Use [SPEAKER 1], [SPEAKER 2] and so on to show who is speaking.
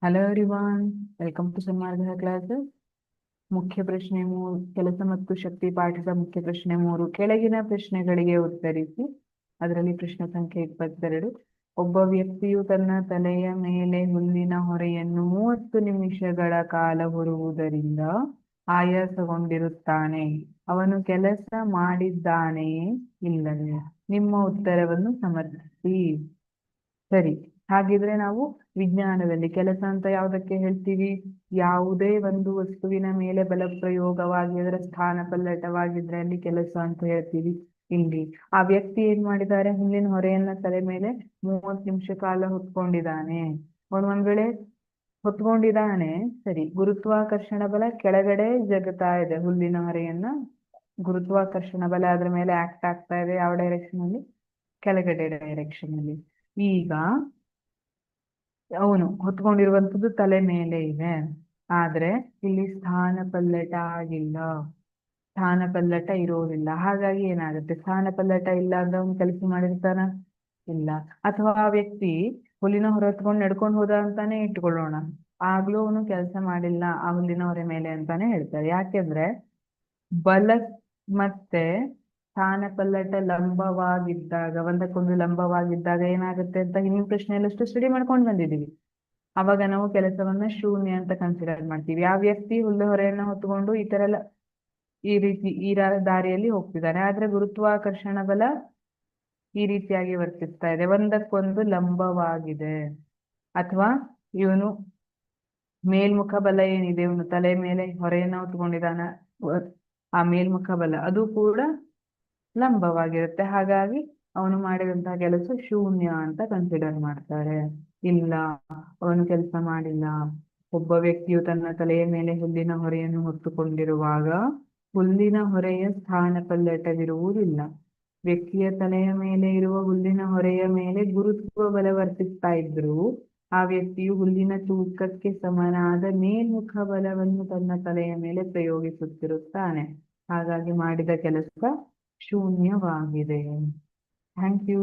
[SPEAKER 1] Hello everyone, welcome to Sanmarga classes. ಮುಖ್ಯ ಪ್ರಶ್ನೆ 3, ಕೆಲಸ ಮತ್ತು ಶಕ್ತಿ ಪಾಠದ ಮುಖ್ಯ ಪ್ರಶ್ನೆ 3. ಕೆಳಗಿನ ಪ್ರಶ್ನೆಗಳಿಗೆ ಉತ್ತರಿಸಿ. ಅದರಲ್ಲಿ ಪ್ರಶ್ನೆ ಸಂಖ್ಯೆ 22. ಒಬ್ಬ ವ್ಯಕ್ತಿಯು ತನ್ನ ತಲೆಯ ಮೇಲೆ ಹುಲ್ಲಿನ ಹೊರೆಯನ್ನು 30 ನಿಮಿಷಗಳ ಕಾಲ ಹೊರುವುದರಿಂದ ಆಯಾಸಗೊಂಡಿರುತ್ತಾನೆ. ಅವನು ಕೆಲಸ ಮಾಡಿದ್ದಾನೆಯೇ ಇಲ್ಲವೇ? ನಿಮ್ಮ ಉತ್ತರವನ್ನು ಸಮರ್ಪಿಸಿ. ಸರಿ, ಹಾಗಿದ್ರೆ ನಾವು ವಿಜ್ಞಾನದಲ್ಲಿ ಕೆಲಸ ಅಂತ ಯಾವುದಕ್ಕೆ ಹೇಳ್ತೀವಿ? ಯಾವುದೇ ಒಂದು ವಸ್ತುವಿನ ಮೇಲೆ ಬಲ ಪ್ರಯೋಗವಾಗಿ ಅದರ ಸ್ಥಾನ ಪಲ್ಲಟವಾಗಿದ್ರೆ ಅಲ್ಲಿ ಕೆಲಸ ಅಂತ ಹೇಳ್ತೀವಿ. ಇಲ್ಲಿ ಆ ವ್ಯಕ್ತಿ ಏನ್ ಮಾಡಿದ್ದಾರೆ? ಹುಲ್ಲಿನ ಹೊರೆಯನ್ನ ತಲೆ ಮೇಲೆ 30 ನಿಮಿಷ ಕಾಲ ಹೊತ್ಕೊಂಡಿದ್ದಾನೆ. ಒಂದ್ ವೇಳೆ ಹೊತ್ಕೊಂಡಿದ್ದಾನೆ, ಸರಿ, ಗುರುತ್ವಾಕರ್ಷಣ ಬಲ ಕೆಳಗಡೆ ಜಗತಾ ಇದೆ. ಹುಲ್ಲಿನ ಹೊರೆಯನ್ನ ಗುರುತ್ವಾಕರ್ಷಣ ಬಲ ಅದ್ರ ಮೇಲೆ ಆಕ್ಟ್ ಆಗ್ತಾ ಇದೆ. ಯಾವ ಡೈರೆಕ್ಷನ್ ಅಲ್ಲಿ? ಕೆಳಗಡೆ ಡೈರೆಕ್ಷನ್ ಅಲ್ಲಿ. ಈಗ ಅವನು ಹೊತ್ಕೊಂಡಿರುವಂತದ್ದು ತಲೆ ಮೇಲೆ ಇದೆ, ಆದ್ರೆ ಇಲ್ಲಿ ಸ್ಥಾನ ಪಲ್ಲಟ ಆಗಿಲ್ಲ, ಸ್ಥಾನ ಪಲ್ಲಟ ಇರೋದಿಲ್ಲ. ಹಾಗಾಗಿ ಏನಾಗುತ್ತೆ? ಸ್ಥಾನ ಪಲ್ಲಟ ಇಲ್ಲ ಅಂದ್ರೆ ಅವನು ಕೆಲಸ ಮಾಡಿರ್ತಾನ? ಇಲ್ಲ. ಅಥವಾ ಆ ವ್ಯಕ್ತಿ ಹುಲ್ಲಿನ ಹೊರೆ ಹೊತ್ಕೊಂಡು ನಡ್ಕೊಂಡು ಹೋದ ಅಂತಾನೆ ಇಟ್ಕೊಳ್ಳೋಣ, ಆಗ್ಲೂ ಅವನು ಕೆಲಸ ಮಾಡಿಲ್ಲ ಆ ಹುಲ್ಲಿನ ಹೊರೆ ಮೇಲೆ ಅಂತಾನೆ ಹೇಳ್ತಾರೆ. ಯಾಕೆಂದ್ರೆ ಬಲ ಮತ್ತೆ ಸ್ಥಾನ ಪಲ್ಲಟ ಲಂಬವಾಗಿದ್ದಾಗ, ಒಂದಕ್ಕೊಂದು ಲಂಬವಾಗಿದ್ದಾಗ ಏನಾಗುತ್ತೆ ಅಂತ ಹಿಂದಿನ ಪ್ರಶ್ನೆಯಲ್ಲಷ್ಟು ಸ್ಟಡಿ ಮಾಡ್ಕೊಂಡು ಬಂದಿದ್ದೀವಿ. ಅವಾಗ ನಾವು ಕೆಲಸವನ್ನ ಶೂನ್ಯ ಅಂತ ಕನ್ಸಿಡರ್ ಮಾಡ್ತೀವಿ. ಆ ವ್ಯಕ್ತಿ ಹುಲ್ಲು ಹೊರೆಯನ್ನ ಹೊತ್ಕೊಂಡು ಈ ತರ ಈ ರೀತಿ ದಾರಿಯಲ್ಲಿ ಹೋಗ್ತಿದ್ದಾನೆ, ಆದ್ರೆ ಗುರುತ್ವಾಕರ್ಷಣ ಬಲ ಈ ರೀತಿಯಾಗಿ ವರ್ತಿಸ್ತಾ ಇದೆ, ಒಂದಕ್ಕೊಂದು ಲಂಬವಾಗಿದೆ. ಅಥವಾ ಇವನು ಮೇಲ್ಮುಖ ಬಲ ಏನಿದೆ, ಇವನು ತಲೆ ಮೇಲೆ ಹೊರೆಯನ್ನ ಹೊತ್ಕೊಂಡಿದ್ದಾನ, ಆ ಮೇಲ್ಮುಖ ಬಲ ಅದು ಕೂಡ ಲಂಬವಾಗಿರುತ್ತೆ. ಹಾಗಾಗಿ ಅವನು ಮಾಡಿದಂತಹ ಕೆಲಸ ಶೂನ್ಯ ಅಂತ ಕನ್ಸಿಡರ್ ಮಾಡ್ತಾರೆ. ಇಲ್ಲ, ಅವನು ಕೆಲಸ ಮಾಡಿಲ್ಲ. ಒಬ್ಬ ವ್ಯಕ್ತಿಯು ತನ್ನ ತಲೆಯ ಮೇಲೆ ಹುಲ್ಲಿನ ಹೊರೆಯನ್ನು ಹೊತ್ತುಕೊಂಡಿರುವಾಗ ಹುಲ್ಲಿನ ಹೊರೆಯ ಸ್ಥಾನ ಪಲ್ಲಟವಿರುವುದಿಲ್ಲ. ವ್ಯಕ್ತಿಯ ತಲೆಯ ಮೇಲೆ ಇರುವ ಹುಲ್ಲಿನ ಹೊರೆಯ ಮೇಲೆ ಗುರುತ್ವ ಬಲ ವರ್ತಿಸ್ತಾ ಇದ್ರು ಆ ವ್ಯಕ್ತಿಯು ಹುಲ್ಲಿನ ತೂಕಕ್ಕೆ ಸಮನಾದ ಮೇಲ್ಮುಖ ಬಲವನ್ನು ತನ್ನ ತಲೆಯ ಮೇಲೆ ಪ್ರಯೋಗಿಸುತ್ತಿರುತ್ತಾನೆ. ಹಾಗಾಗಿ ಮಾಡಿದ ಕೆಲಸ ಶೂನ್ಯವಾಗಿದೆ. Thank you.